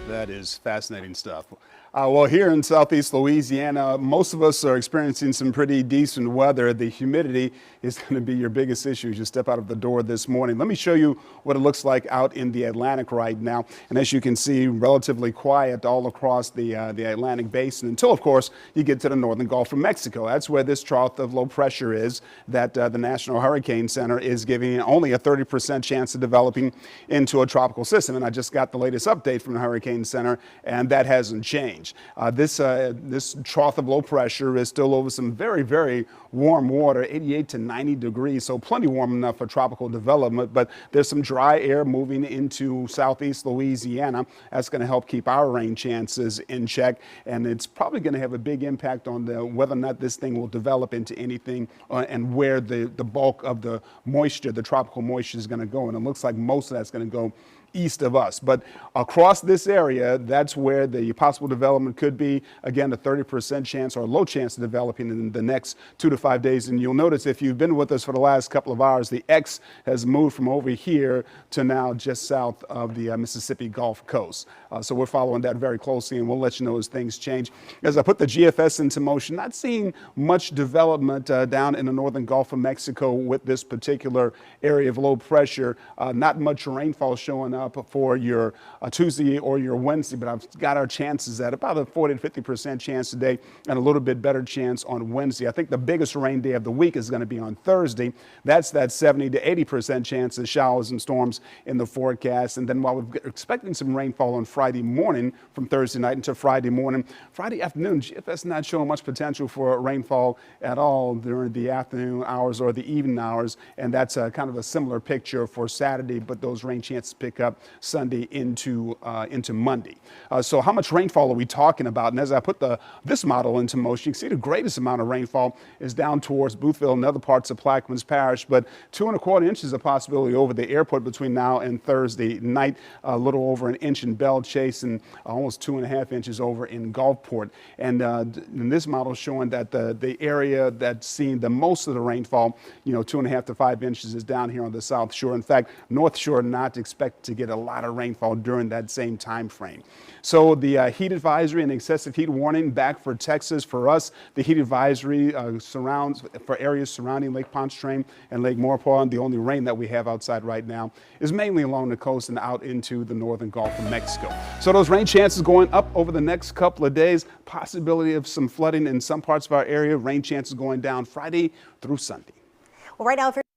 That is fascinating stuff. Well, here in Southeast Louisiana, most of us are experiencing some pretty decent weather. The humidity is going to be your biggest issue as you step out of the door this morning. Let me show you what it looks like out in the Atlantic right now. And as you can see, relatively quiet all across the Atlantic basin until, of course, you get to the northern Gulf of Mexico. That's where this trough of low pressure is that the National Hurricane Center is giving only a 30% chance of developing into a tropical system. And I just got the latest update from the Hurricane Center, and that hasn't changed. This trough of low pressure is still over some very, very warm water, 88 to 90 degrees, so plenty warm enough for tropical development. But there's some dry air moving into Southeast Louisiana. That's going to help keep our rain chances in check, and it's probably going to have a big impact on whether or not this thing will develop into anything and where the bulk of the moisture, the tropical moisture, is going to go. And it looks like most of that's going to go east of us. But across this area, that's where the possible development could be. Again, a 30% chance or a low chance of developing in the next 2 to 5 days. And you'll notice if you've been with us for the last couple of hours, the X has moved from over here to now just south of the Mississippi Gulf Coast. So we're following that very closely, and we'll let you know as things change. As I put the GFS into motion, not seeing much development down in the northern Gulf of Mexico with this particular area of low pressure. Not much rainfall showing up for your Tuesday or your Wednesday, but I've got our chances at about a 40 to 50% chance today and a little bit better chance on Wednesday. I think the biggest rain day of the week is going to be on Thursday. That's that 70 to 80% chance of showers and storms in the forecast. And then while we're expecting some rainfall on Friday morning from Thursday night into Friday morning, Friday afternoon, GFS not showing much potential for rainfall at all during the afternoon hours or the evening hours. And that's kind of a similar picture for Saturday, but those rain chances pick up Sunday into Monday. So how much rainfall are we talking about? And as I put this model into motion, you can see the greatest amount of rainfall is down towards Boothville and other parts of Plaquemines Parish, but 2¼ inches of possibility over the airport between now and Thursday night, a little over an inch in Belle Chase and almost 2½ inches over in Gulfport. And this model is showing that the area that's seeing the most of the rainfall, 2½ to 5 inches, is down here on the South Shore. In fact, North Shore not expect to get a lot of rainfall during that same time frame. So the heat advisory and excessive heat warning back for Texas. For us, the heat advisory surrounds for areas surrounding Lake Pontchartrain and Lake Maurepas. The only rain that we have outside right now is mainly along the coast and out into the northern Gulf of Mexico. So those rain chances going up over the next couple of days. Possibility of some flooding in some parts of our area. Rain chances going down Friday through Sunday. Well, right now, if you're